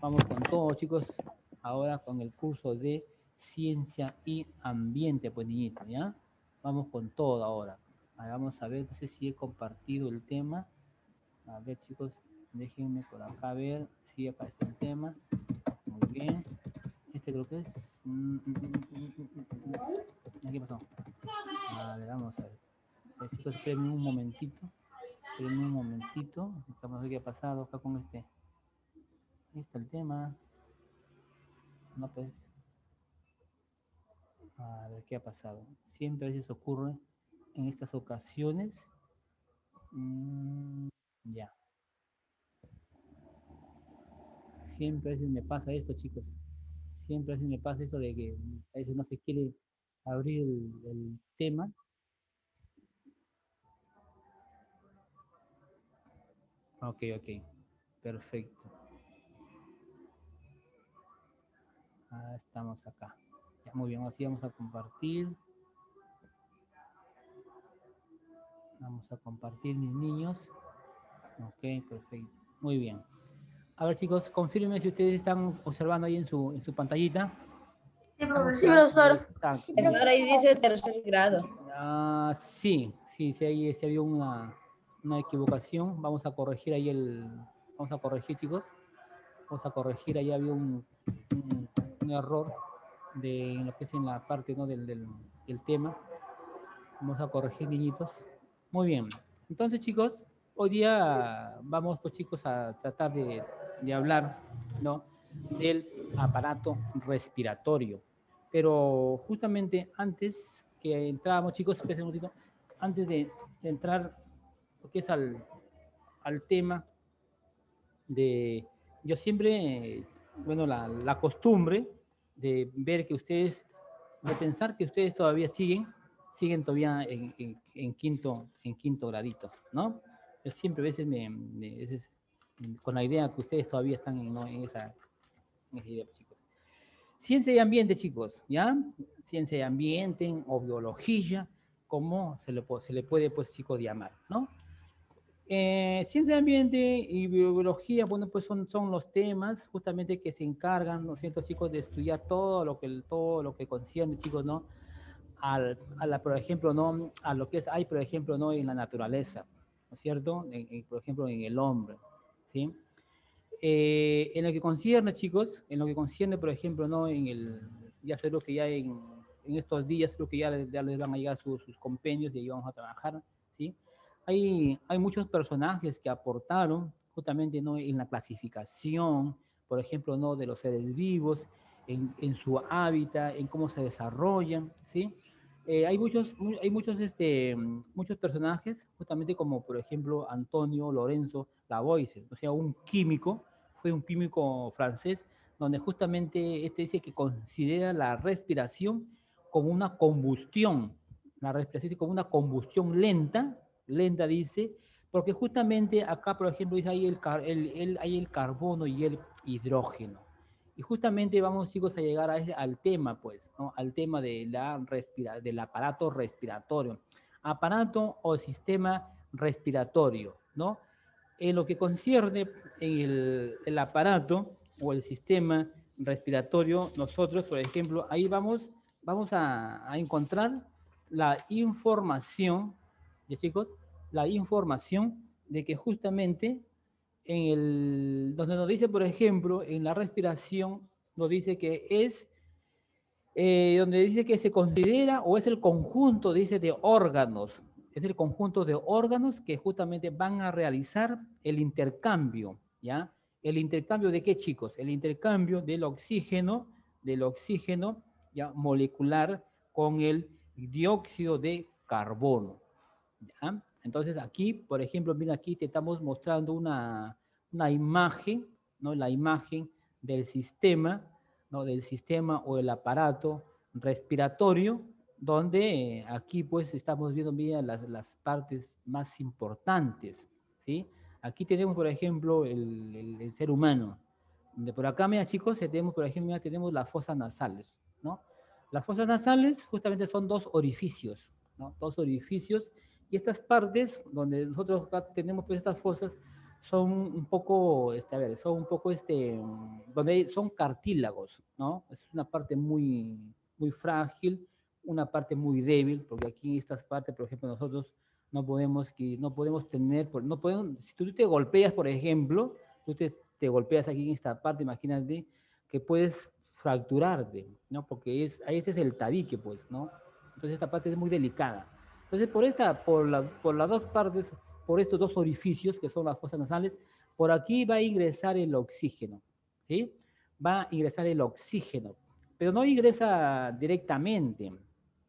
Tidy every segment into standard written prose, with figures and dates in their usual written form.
Vamos con todo, chicos. Ahora con el curso de Ciencia y Ambiente, pues niñitos, ¿ya? Vamos con todo ahora. Ahora vamos a ver, no sé si he compartido el tema. A ver, chicos, déjenme por acá ver. Sí, acá está el tema. Muy bien. Este creo que es... ¿Qué pasó? A ver, vamos a ver. Chicos, espérenme un momentito. Espérenme un momentito. Vamos a ver qué ha pasado acá con este. Ahí está el tema. No, pues. A ver qué ha pasado. Siempre a veces ocurre en estas ocasiones. Ya. Siempre a veces me pasa esto, chicos. Siempre a veces me pasa esto de que a veces no se quiere abrir el tema. Ok, ok. Perfecto. Ah, estamos acá. Ya, muy bien, así vamos a compartir. Vamos a compartir, mis niños. Ok, perfecto. Muy bien. A ver, chicos, confirmen si ustedes están observando ahí en su pantallita. Sí, ¿Están profesor. Sí, observando? profesor. Exacto, muy bien. Profesor, ahí dice tercer grado. Ah, sí, sí, sí, ahí sí había una equivocación. Vamos a corregir ahí vamos a corregir, chicos. Vamos a corregir, ahí había un error en lo que es en la parte, ¿no? del tema. Vamos a corregir, niñitos. Muy bien. Entonces, chicos, hoy día vamos, pues, chicos, a tratar de hablar, ¿no? Del aparato respiratorio. Pero justamente antes que entrábamos, chicos, espérense un momentito, antes de entrar, lo que es al tema de, yo siempre, bueno, la costumbre de ver que ustedes, de pensar que ustedes todavía siguen todavía en quinto gradito, ¿no? Yo siempre a veces con la idea que ustedes todavía están ¿no? en esa idea, chicos. Ciencia y ambiente, chicos, ¿ya? Ciencia y ambiente o biología, como se le puede, pues, chicos, llamar, ¿no? Ciencia de ambiente y biología, bueno, pues son los temas justamente que se encargan, ¿no es cierto, chicos, de estudiar todo lo que concierne, chicos, ¿no? Por ejemplo, ¿no? A lo que hay, por ejemplo, ¿no? En la naturaleza, ¿no es cierto? Por ejemplo, en el hombre, ¿sí? En lo que concierne, chicos, en lo que concierne, por ejemplo, ¿no? Ya sé lo que ya en estos días creo que ya les van a llegar sus compendios y ahí vamos a trabajar, ¿sí? Hay muchos personajes que aportaron justamente, ¿no? En la clasificación, por ejemplo, ¿no? De los seres vivos, en su hábitat, en cómo se desarrollan, ¿sí? Muchos personajes, justamente como por ejemplo Antonio Lorenzo Lavoisier, o sea, fue un químico francés, donde justamente este dice que considera la respiración como una combustión, la respiración como una combustión lenta dice, porque justamente acá, por ejemplo, dice hay el carbono y el hidrógeno. Y justamente vamos, chicos, a llegar al tema, pues, ¿no? Al tema del aparato respiratorio. Aparato o sistema respiratorio, ¿no? En lo que concierne en el aparato o el sistema respiratorio, nosotros, por ejemplo, ahí vamos a encontrar la información, ¿ya, chicos? La información de que justamente donde nos dice, por ejemplo, en la respiración, nos dice que donde dice que se considera o es el conjunto, dice, de órganos, es el conjunto de órganos que justamente van a realizar el intercambio, ¿ya? ¿El intercambio de qué, chicos? El intercambio del oxígeno, ya, molecular con el dióxido de carbono, ¿ya? Entonces aquí, por ejemplo, mira, aquí te estamos mostrando una imagen, ¿no? La imagen del sistema, ¿no? Del sistema o el aparato respiratorio, donde aquí pues estamos viendo mira, las partes más importantes, ¿sí? Aquí tenemos, por ejemplo, el ser humano. De por acá, mira, chicos, tenemos, por ejemplo, mira, tenemos las fosas nasales, ¿no? Las fosas nasales justamente son dos orificios, ¿no? Dos orificios y estas partes donde nosotros acá tenemos pues estas fosas son un poco, a ver, son un poco, son cartílagos, ¿no? Es una parte muy, muy frágil, una parte muy débil, porque aquí en estas partes, por ejemplo, nosotros no podemos tener, no podemos, si tú te golpeas, por ejemplo, te golpeas aquí en esta parte, imagínate que puedes fracturarte, ¿no? Porque ahí ese es el tabique, pues, ¿no? Entonces esta parte es muy delicada. Entonces por las dos partes, por estos dos orificios que son las fosas nasales, por aquí va a ingresar el oxígeno, ¿sí? Va a ingresar el oxígeno, pero no ingresa directamente,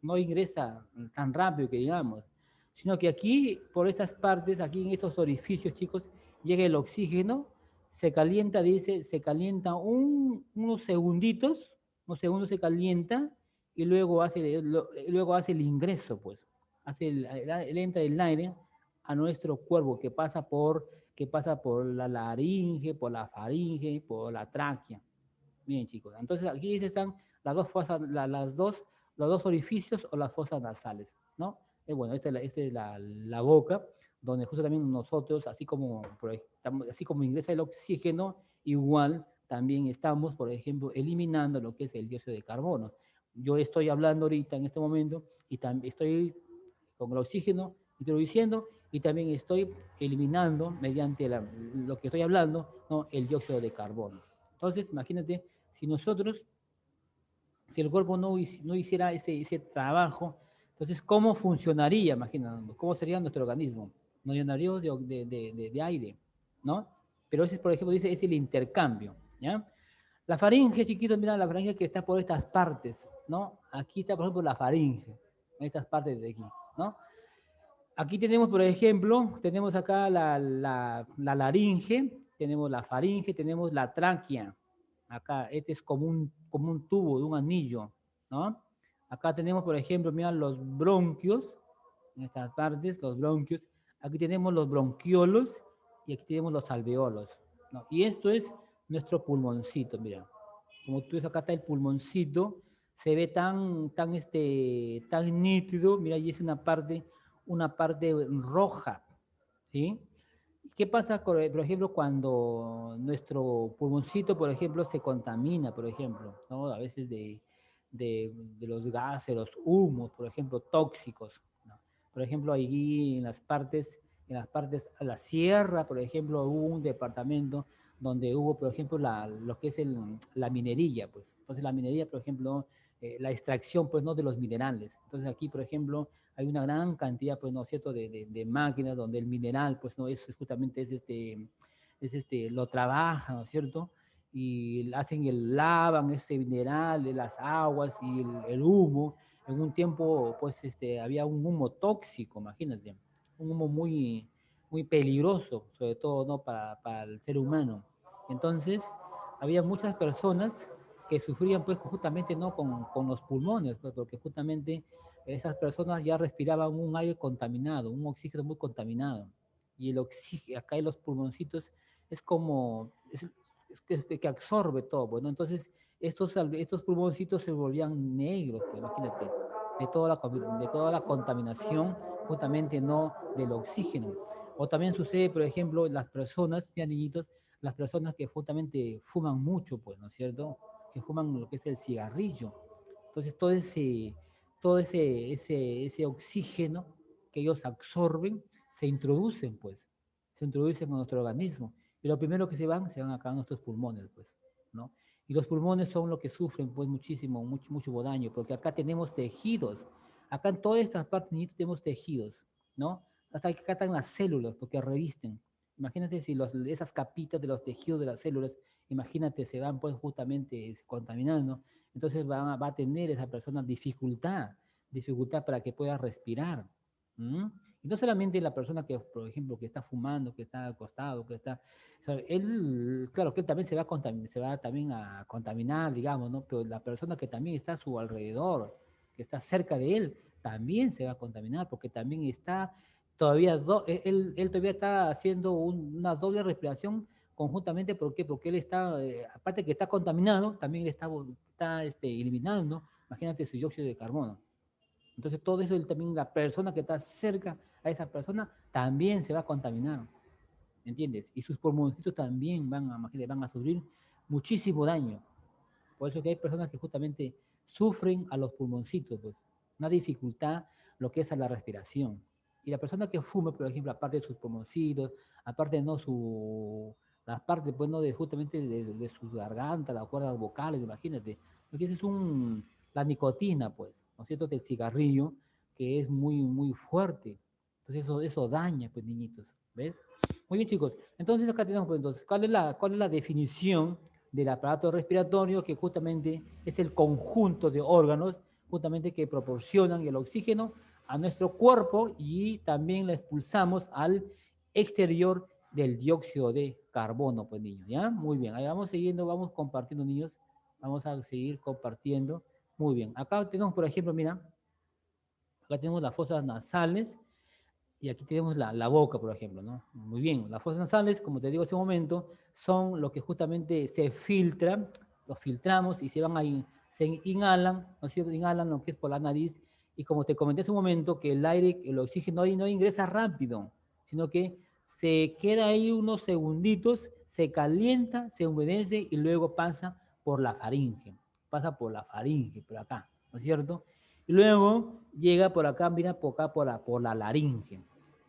no ingresa tan rápido que digamos, sino que aquí, por estas partes, aquí en estos orificios, chicos, llega el oxígeno, se calienta, dice, se calienta unos segundos se calienta y luego hace el ingreso, pues, entra el aire a nuestro cuerpo que pasa por la laringe, por la faringe, por la tráquea. Bien, chicos. Entonces aquí están las dos fosas, los dos orificios o las fosas nasales, ¿no? Bueno, esta es la boca, donde justo también nosotros, así como ingresa el oxígeno, igual también estamos, por ejemplo, eliminando lo que es el dióxido de carbono. Yo estoy hablando ahorita en este momento y también estoy con el oxígeno introduciendo y también estoy eliminando mediante lo que estoy hablando, ¿no? El dióxido de carbono. Entonces, imagínate, si nosotros, si el cuerpo no hiciera ese trabajo, entonces, ¿cómo funcionaría? Imagínate, ¿cómo sería nuestro organismo? Nos llenaríamos de aire, ¿no? Pero ese, por ejemplo, dice, es el intercambio, ¿ya? La faringe, chiquitos, mira la faringe que está por estas partes, ¿no? Aquí está, por ejemplo, la faringe, en estas partes de aquí, ¿no? Aquí tenemos, por ejemplo, tenemos acá la laringe, tenemos la faringe, tenemos la tráquea. Acá, este es como un tubo de un anillo, ¿no? Acá tenemos, por ejemplo, mira los bronquios, en estas partes, los bronquios. Aquí tenemos los bronquiolos y aquí tenemos los alveolos, ¿no? Y esto es nuestro pulmoncito, mira. Como tú ves, acá está el pulmoncito, se ve tan nítido, mira, y es una parte roja, ¿sí? ¿Qué pasa, por ejemplo, cuando nuestro pulmoncito, por ejemplo, se contamina, por ejemplo, ¿no? A veces de los gases, los humos, por ejemplo, tóxicos, ¿no? Por ejemplo, allí en las partes a la sierra, por ejemplo, hubo un departamento donde hubo, por ejemplo, lo que es la minería, pues. Entonces, la minería, por ejemplo, la extracción, pues, ¿no? De los minerales. Entonces, aquí, por ejemplo, hay una gran cantidad, pues, ¿no es cierto?, de máquinas donde el mineral, pues, no es justamente lo trabajan, ¿no es cierto? Y lavan ese mineral de las aguas y el humo. En un tiempo, pues, había un humo tóxico, imagínate, un humo muy, muy peligroso, sobre todo, ¿no? Para el ser humano. Entonces, había muchas personas que sufrían, pues, justamente, ¿no? Con los pulmones, pues, porque justamente esas personas ya respiraban un aire contaminado, un oxígeno muy contaminado. Y el oxígeno, acá en los pulmoncitos, es como, que absorbe todo, bueno, entonces estos pulmoncitos se volvían negros, pues, imagínate, de toda la contaminación, justamente no del oxígeno. O también sucede, por ejemplo, las personas, ya niñitos, las personas que justamente fuman mucho, pues, ¿no es cierto? Que fuman lo que es el cigarrillo. Entonces ese oxígeno que ellos absorben se introducen en nuestro organismo. Y lo primero que se van acá a nuestros pulmones, pues, ¿no? Y los pulmones son los que sufren, pues, mucho daño, porque acá tenemos tejidos. Acá en todas estas partes tenemos tejidos, ¿no? Acá están las células, porque revisten. Imagínate si esas capitas de los tejidos de las células, imagínate, se van, pues, justamente contaminando. Entonces va a tener esa persona dificultad para que pueda respirar. ¿Mm? Y no solamente la persona que, por ejemplo, que está fumando, que está acostado, o sea, él, claro que él también se va también a contaminar, digamos, ¿no? Pero la persona que también está a su alrededor, que está cerca de él, también se va a contaminar, porque también está todavía, él todavía está haciendo una doble respiración conjuntamente. ¿Por qué? Porque él está, aparte que está contaminado, también él está eliminando, imagínate, su dióxido de carbono. Entonces todo eso, también la persona que está cerca a esa persona también se va a contaminar. ¿me entiendes? Y sus pulmoncitos también imagínate, van a sufrir muchísimo daño. Por eso que hay personas que justamente sufren a los pulmoncitos, pues, una dificultad lo que es a la respiración. Y la persona que fuma, por ejemplo, aparte de sus pulmoncitos, aparte no las partes, pues, no, de justamente de sus gargantas, las cuerdas vocales, imagínate. Lo que es la nicotina, pues, ¿no es cierto? Del cigarrillo, que es muy, muy fuerte. Entonces eso daña, pues, niñitos, ¿ves? Muy bien, chicos. Entonces acá tenemos, pues, entonces, cuál es la definición del aparato respiratorio, que justamente es el conjunto de órganos justamente que proporcionan el oxígeno a nuestro cuerpo y también le expulsamos al exterior del dióxido de carbono, pues niños, ¿ya? Muy bien, ahí vamos siguiendo, vamos compartiendo, niños, vamos a seguir compartiendo. Muy bien, acá tenemos, por ejemplo, mira, acá tenemos las fosas nasales, y aquí tenemos la boca, por ejemplo, ¿no? Muy bien, las fosas nasales, como te digo hace un momento, son lo que justamente se filtra, los filtramos y se inhalan, ¿no es cierto? Inhalan lo que es por la nariz, y como te comenté hace un momento, que el aire, el oxígeno ahí no ingresa rápido, sino que se queda ahí unos segunditos, se calienta, se humedece y luego pasa por la faringe, por acá, ¿no es cierto? Y luego llega por acá, mira, por acá, por la laringe.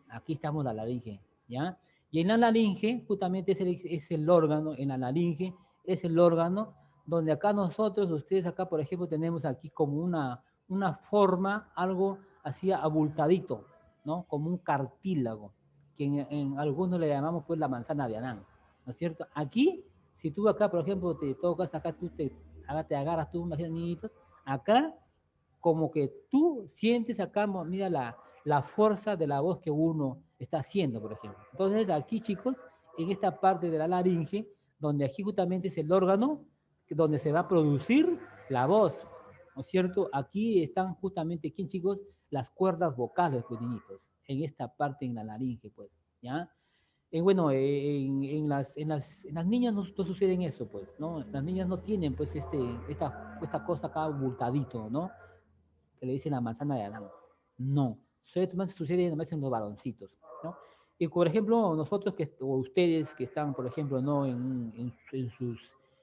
Aquí estamos la laringe, ¿ya? Y en la laringe, justamente es el órgano, en la laringe es el órgano donde acá nosotros, ustedes acá, por ejemplo, tenemos aquí como una forma, algo así abultadito, ¿no? Como un cartílago, que en algunos le llamamos pues la manzana de Adán, ¿no es cierto? Aquí, si tú acá, por ejemplo, te tocas, acá te agarras tú, imagínate, niñitos, acá como que tú sientes acá, mira la fuerza de la voz que uno está haciendo, por ejemplo. Entonces aquí, chicos, en esta parte de la laringe, donde aquí justamente es el órgano donde se va a producir la voz, ¿no es cierto? Aquí están justamente, aquí, chicos, las cuerdas vocales, pues, niñitos, en esta parte en la laringe, pues, ¿ya? Bueno, en las niñas no sucede eso, pues, ¿no? Las niñas no tienen, pues, esta cosa acá abultadito, ¿no? Que le dicen la manzana de Adán. No, solamente sucede nomás en los varoncitos, ¿no? Y por ejemplo, nosotros o ustedes que están, por ejemplo, ¿no?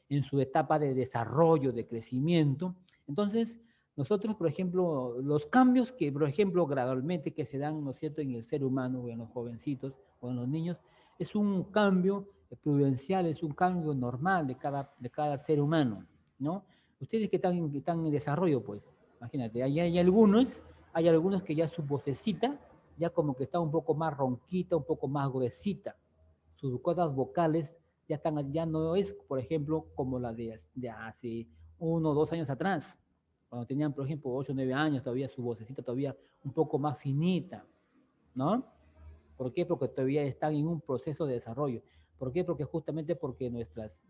en su etapa de desarrollo, de crecimiento, entonces nosotros, por ejemplo, los cambios que, por ejemplo, gradualmente que se dan, ¿no es cierto?, en el ser humano o en los jovencitos o en los niños, es un cambio prudencial, es un cambio normal de cada ser humano, ¿no? Ustedes que están en desarrollo, pues, imagínate, hay algunos que ya su vocecita ya como que está un poco más ronquita, un poco más gruesita. Sus cuerdas vocales ya no es, por ejemplo, como la de hace 1 o 2 años atrás, cuando tenían, por ejemplo, 8 o 9 años, todavía su vocecita todavía un poco más finita, ¿no? ¿Por qué? Porque todavía están en un proceso de desarrollo. ¿Por qué? Porque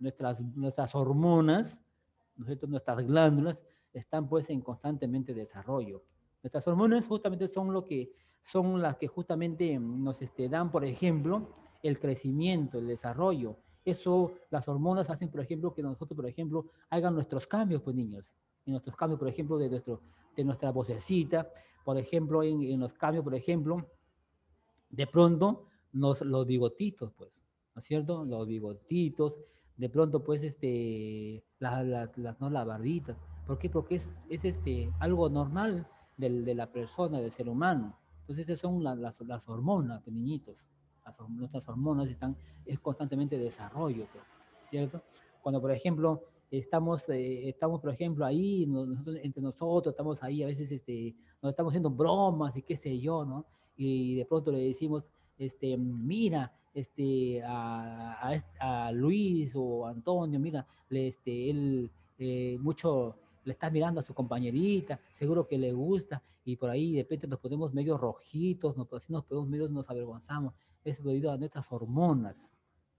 nuestras hormonas, ¿no es cierto?, nuestras glándulas están pues en constantemente desarrollo. Nuestras hormonas justamente son las que justamente nos dan, por ejemplo, el crecimiento, el desarrollo. Las hormonas hacen, por ejemplo, que nosotros, por ejemplo, hagan nuestros cambios, pues, niños. En nuestros cambios, por ejemplo, de nuestra vocecita, por ejemplo, en los cambios, por ejemplo, de pronto los bigotitos, pues, ¿no es cierto? Los bigotitos, de pronto, pues, no las barbitas. ¿Por qué? Porque es algo normal de la persona, del ser humano. Entonces, esas son las hormonas, pues, niñitos. Nuestras hormonas es constantemente desarrollo, pues, ¿cierto? Cuando, por ejemplo, estamos, por ejemplo, ahí, entre nosotros, estamos ahí, a veces nos estamos haciendo bromas y qué sé yo, ¿no? Y de pronto le decimos, mira, a Luis o Antonio, mira, él mucho le está mirando a su compañerita, seguro que le gusta, y por ahí de repente nos ponemos medio rojitos, así nos ponemos medio, nos avergonzamos, es debido a nuestras hormonas,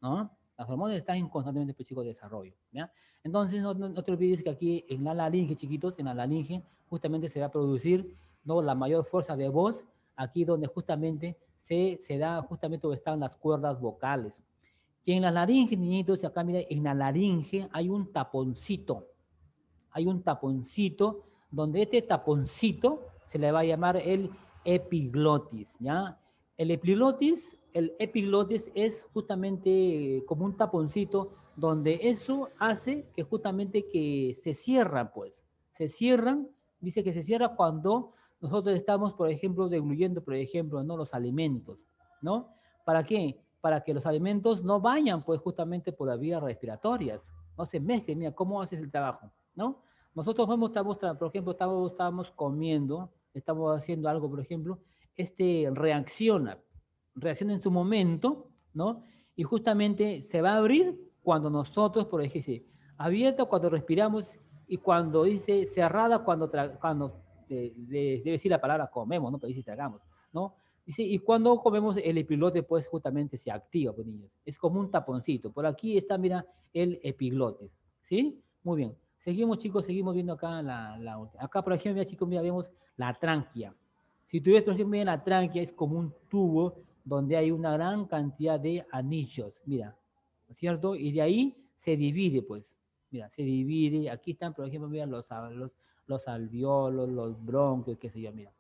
¿no? Las hormonas están en constantemente de desarrollo, ¿ya? Entonces, no te olvides que aquí en la laringe, chiquitos, en la laringe, justamente se va a producir, ¿no?, la mayor fuerza de voz, aquí donde justamente se da justamente donde están las cuerdas vocales. Y en la laringe, niñitos, acá mira, en la laringe hay un taponcito, donde este taponcito se le va a llamar el epiglotis, ¿ya? El epiglotis el epiglotis es justamente como un taponcito donde eso hace que justamente que se cierran, pues. Se cierran, dice que se cierra cuando nosotros estamos, por ejemplo, degluyendo, por ejemplo, ¿no? Los alimentos, ¿no? ¿Para qué? Para que los alimentos no vayan, pues, justamente por las vías respiratorias, no se mezclen. Mira, ¿cómo haces el trabajo, no? Nosotros vamos, por ejemplo, estamos comiendo, estamos haciendo algo, por ejemplo, reacciona en su momento, ¿no? Y justamente se va a abrir cuando nosotros, por ejemplo, dice, abierta cuando respiramos y cuando dice cerrada cuando debe decir la palabra comemos, ¿no? Pero dice tragamos, ¿no? Dice, y cuando comemos el epiglote, pues justamente se activa, pues niños. Es como un taponcito. Por aquí está, mira, el epiglote, ¿sí? Muy bien. Seguimos, chicos, seguimos viendo acá acá, por ejemplo, mira, chicos, mira, vemos la tráquea. Si tú ves, por ejemplo, mira, la tráquea es como un tubo donde hay una gran cantidad de anillos, mira, ¿no es cierto? Y de ahí se divide, pues, mira, se divide. Aquí están, por ejemplo, mira, los alveolos, los bronquios, qué sé yo, mira.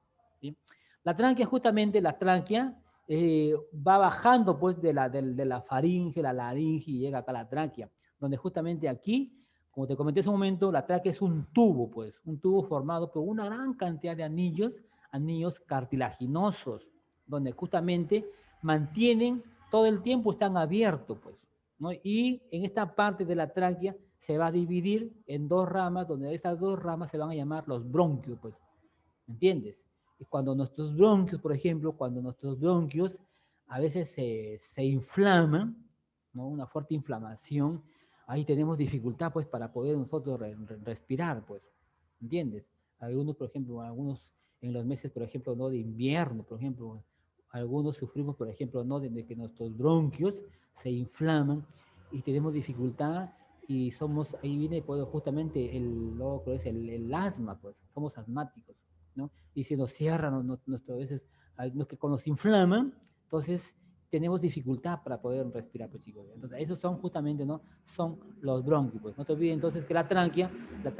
¿Sí? La tráquea, justamente, la tráquea va bajando, pues, de la faringe, la laringe, y llega acá a la tráquea, donde justamente aquí, como te comenté hace un momento, la tráquea es un tubo, pues, un tubo formado por una gran cantidad de anillos cartilaginosos, donde justamente mantienen todo el tiempo, están abiertos, pues, ¿no? Y en esta parte de la tráquea se va a dividir en dos ramas, donde estas dos ramas se van a llamar los bronquios, pues, ¿me entiendes? Y cuando nuestros bronquios, por ejemplo, cuando nuestros bronquios a veces se inflaman, ¿no? Una fuerte inflamación, ahí tenemos dificultad, pues, para poder nosotros respirar, pues, ¿entiendes? Algunos, por ejemplo, algunos en los meses, por ejemplo, no de invierno, por ejemplo, algunos sufrimos, por ejemplo, no de que nuestros bronquios se inflaman y tenemos dificultad y somos, ahí viene pues, justamente lo que es el asma, pues, somos asmáticos, ¿no? Y se nos cierran nuestras veces, los que cuando se inflaman, entonces tenemos dificultad para poder respirar, pues chicos. Entonces, esos son justamente, ¿no? Son los bronquios, pues. No te olvides entonces que la tráquea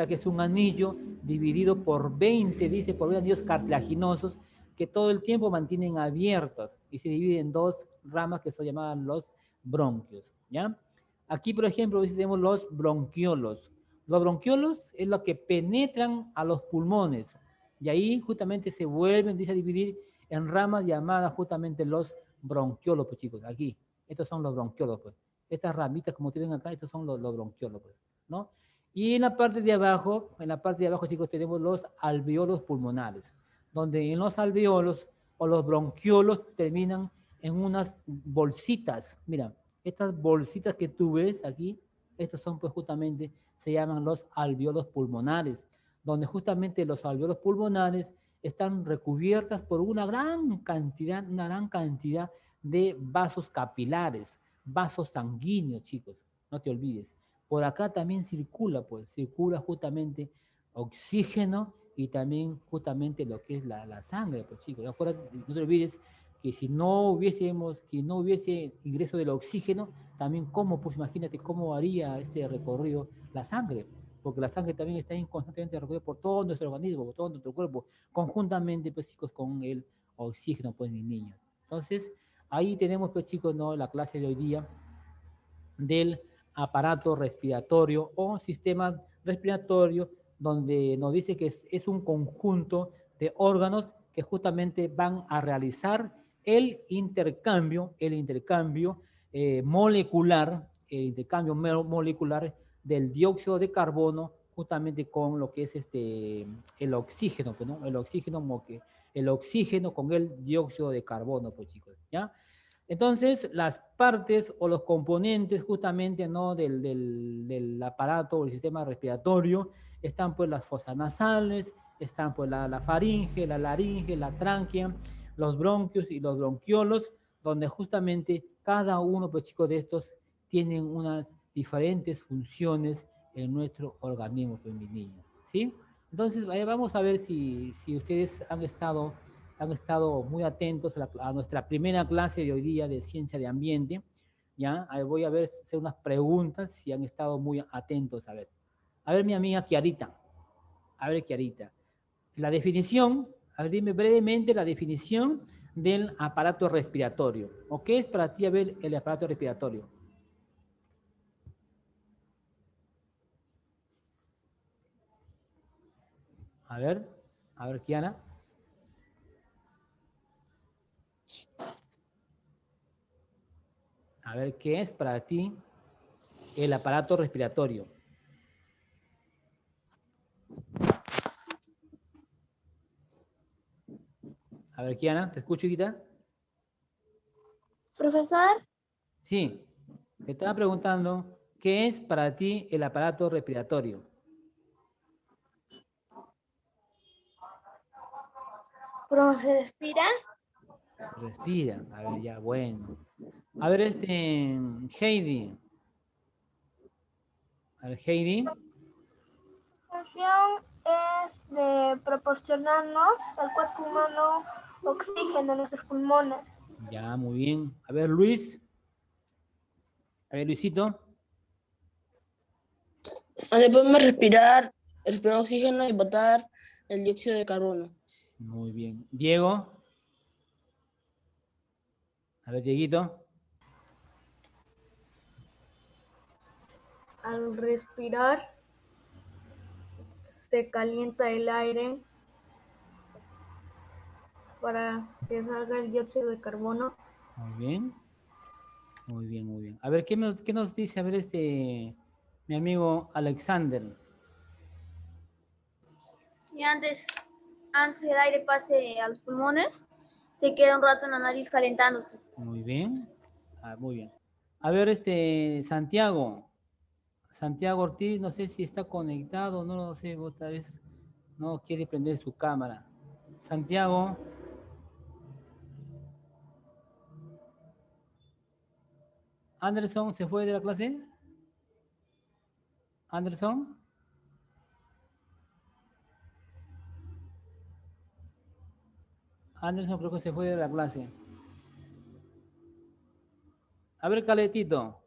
es un anillo dividido por 20, dice, por 20 anillos cartilaginosos que todo el tiempo mantienen abiertos y se dividen en dos ramas que se llaman los bronquios, ¿ya? Aquí, por ejemplo, tenemos los bronquiolos. Los bronquiolos es lo que penetran a los pulmones y ahí justamente se vuelven, dice, a dividir en ramas llamadas justamente los bronquiolos, pues chicos, aquí. Estos son los bronquiolos, pues. Estas ramitas, como ustedes ven acá, estos son los bronquiolos, pues, ¿no? Y en la parte de abajo, chicos, tenemos los alveolos pulmonares, donde en los alveolos o los bronquiolos terminan en unas bolsitas. Mira, estas bolsitas que tú ves aquí, estos son pues justamente, se llaman los alveolos pulmonares, donde justamente los alveolos pulmonares están recubiertas por una gran cantidad de vasos capilares, vasos sanguíneos, chicos, no te olvides. Por acá también circula justamente oxígeno y también justamente lo que es la sangre, pues chicos. No te olvides que si no hubiese ingreso del oxígeno, también pues imagínate cómo haría este recorrido la sangre, porque la sangre también está constantemente recorrida por todo nuestro organismo, por todo nuestro cuerpo, conjuntamente, pues chicos, con el oxígeno, pues mis niños. Entonces, ahí tenemos, pues chicos, ¿no? La clase de hoy día del aparato respiratorio o sistema respiratorio, donde nos dice que es un conjunto de órganos que justamente van a realizar molecular, del dióxido de carbono justamente con lo que es el oxígeno, pues, ¿no? El oxígeno con el dióxido de carbono, pues chicos, ¿ya? Entonces, las partes o los componentes justamente, ¿no? del aparato o el sistema respiratorio están pues las fosas nasales, están pues la faringe, la laringe, la tráquea, los bronquios y los bronquiolos, donde justamente cada uno, pues chicos, de estos tienen unas diferentes funciones en nuestro organismo, pues mis niños, ¿sí? Entonces, vamos a ver si ustedes han estado muy atentos a nuestra primera clase de hoy día de ciencia de ambiente. ¿Ya? Voy a ver, hacer unas preguntas si han estado muy atentos. A ver mi amiga Kiarita. A ver, Kiarita. La definición, a ver, dime brevemente la definición del aparato respiratorio. ¿O qué es para ti, Abel, el aparato respiratorio? A ver, Kiana. A ver, ¿qué es para ti el aparato respiratorio? A ver, Kiana, ¿te escucho, Guita? Profesor, Sí, te estaba preguntando, ¿qué es para ti el aparato respiratorio? ¿cómo se respira? Respira. A ver, ya, bueno. A ver, Heidi. A ver, Heidi. La función es de proporcionarnos al cuerpo humano oxígeno en nuestros pulmones. Ya, muy bien. A ver, Luis. A ver, Luisito. Donde podemos respirar oxígeno y botar el dióxido de carbono. Muy bien. Diego. A ver, Dieguito. Al respirar se calienta el aire para que salga el dióxido de carbono. Muy bien. Muy bien, muy bien. A ver, ¿qué nos dice? A ver, mi amigo Alexander. Y antes el aire pase a los pulmones, se queda un rato en la nariz calentándose. Muy bien. Ah, muy bien. A ver, Santiago. Santiago Ortiz, no sé si está conectado, no lo sé, otra vez no quiere prender su cámara. Santiago. Anderson, ¿se fue de la clase? Anderson. Anderson creo que se fue de la clase. A ver, Caletito,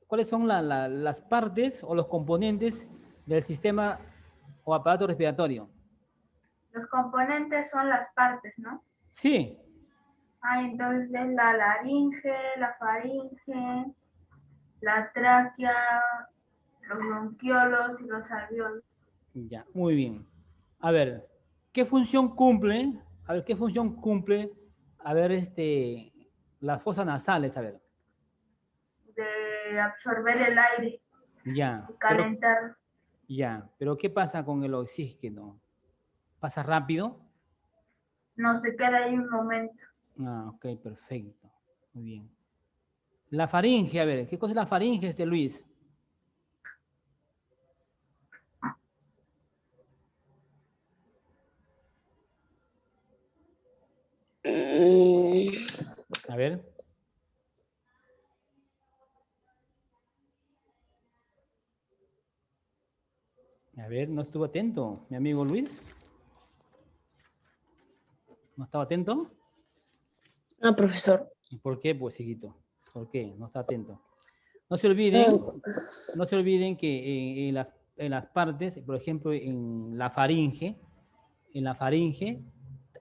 ¿cuáles son las partes o los componentes del sistema o aparato respiratorio? Los componentes son las partes, ¿no? Sí. Entonces es la laringe, la faringe, la tráquea, los bronquiolos y los alveolos. Ya, muy bien. A ver, ¿qué función cumple? A ver, ¿qué función cumple? A ver, las fosas nasales, a ver. De absorber el aire Ya, y calentarlo. pero ¿qué pasa con el oxígeno? ¿Pasa rápido? No, se queda ahí un momento. Ah, ok, perfecto. Muy bien. La faringe, a ver, ¿qué cosa es la faringe, Luis? A ver. A ver, no estuvo atento, mi amigo Luis. ¿No estaba atento? Ah, profesor. ¿Por qué, pues, hijito? ¿Por qué? No está atento. No se olviden que en las partes, por ejemplo, en la faringe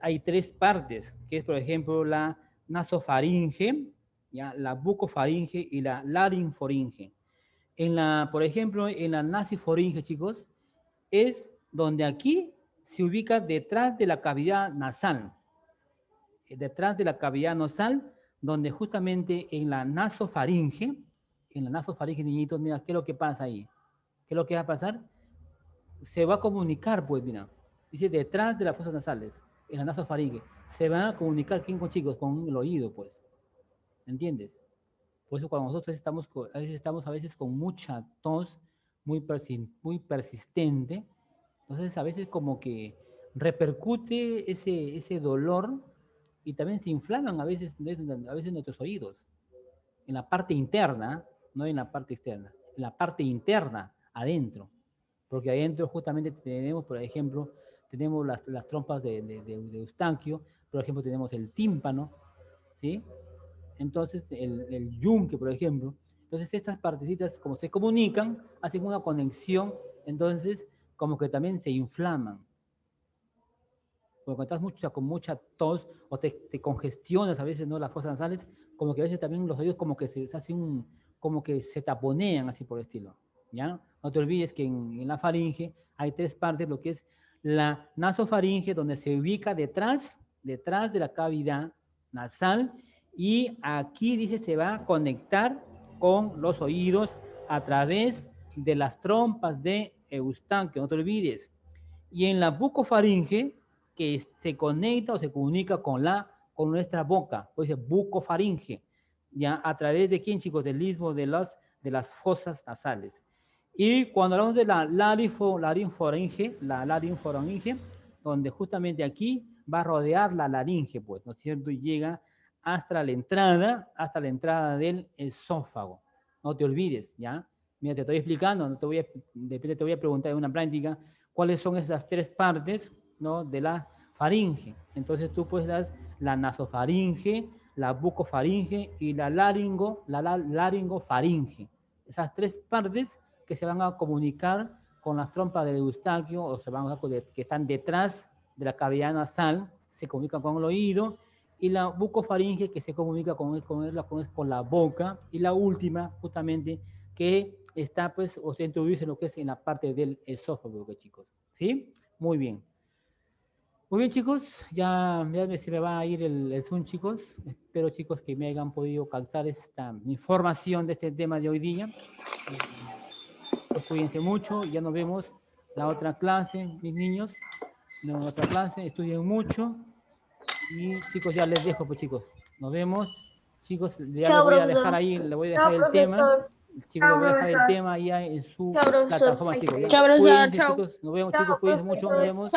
hay tres partes, que es, por ejemplo, la nasofaringe, ¿ya? La bucofaringe y la laringofaringe. Por ejemplo, en la nasofaringe, chicos, es donde aquí se ubica detrás de la cavidad nasal. Detrás de la cavidad nasal, donde justamente en la nasofaringe, niñitos, mira, ¿qué es lo que pasa ahí? ¿Qué es lo que va a pasar? Se va a comunicar, pues, mira, dice detrás de las fosas nasales, en la nasofaringe, se va a comunicar, ¿quién con chicos? Con el oído, pues, ¿entiendes? Por eso cuando nosotros estamos a veces con mucha tos, muy persistente, entonces a veces como que repercute ese dolor y también se inflaman a veces nuestros oídos, en la parte interna, no en la parte externa, en la parte interna, adentro, porque adentro justamente tenemos, por ejemplo, tenemos las trompas de Eustaquio, por ejemplo, tenemos el tímpano, ¿sí? Entonces, el yunque, por ejemplo. Entonces, estas partecitas, como se comunican, hacen una conexión, entonces, como que también se inflaman. Porque cuando estás mucho, con mucha tos o te congestionas a veces, ¿no? Las fosas nasales, como que a veces también los oídos como que se hacen como que se taponean así por el estilo, ¿ya? No te olvides que en la faringe hay 3 partes, lo que es la nasofaringe, donde se ubica detrás de la cavidad nasal, y aquí dice se va a conectar con los oídos a través de las trompas de Eustaquio, no te olvides. Y en la bucofaringe, que se conecta o se comunica con nuestra boca, pues dice bucofaringe, ya a través de quién, chicos, del istmo de las fosas nasales. Y cuando hablamos de la laringofaringe, donde justamente aquí va a rodear la laringe, pues, ¿no es cierto? Y llega hasta la entrada del esófago. No te olvides, ¿ya? Mira, te estoy explicando, después te voy a preguntar en una práctica cuáles son esas 3 partes, ¿no? De la faringe. Entonces tú puedes dar la nasofaringe, la bucofaringe y la laringofaringe. Esas 3 partes que se van a comunicar con las trompas del Eustaquio, o se van a que están detrás de la cavidad nasal, se comunican con el oído, y la bucofaringe que se comunica con la boca, y la última, justamente, que está, pues, o se introduce en lo que es en la parte del esófago, chicos. ¿Sí? Muy bien. Muy bien, chicos, ya se me va a ir el Zoom, chicos. Espero, chicos, que me hayan podido captar esta información de este tema de hoy día. Pues cuídense mucho, ya nos vemos la otra clase, mis niños. En otra clase, estudien mucho. Y chicos, ya les dejo, pues chicos. Nos vemos. Chicos, ya les voy a dejar ahí, le voy a dejar el tema. Chicos, les voy a dejar el tema ya en su plataforma, chicos. Chao, profesor. Cuídense, Chao. chicos. Nos vemos, chicos, cuídense mucho. Nos vemos.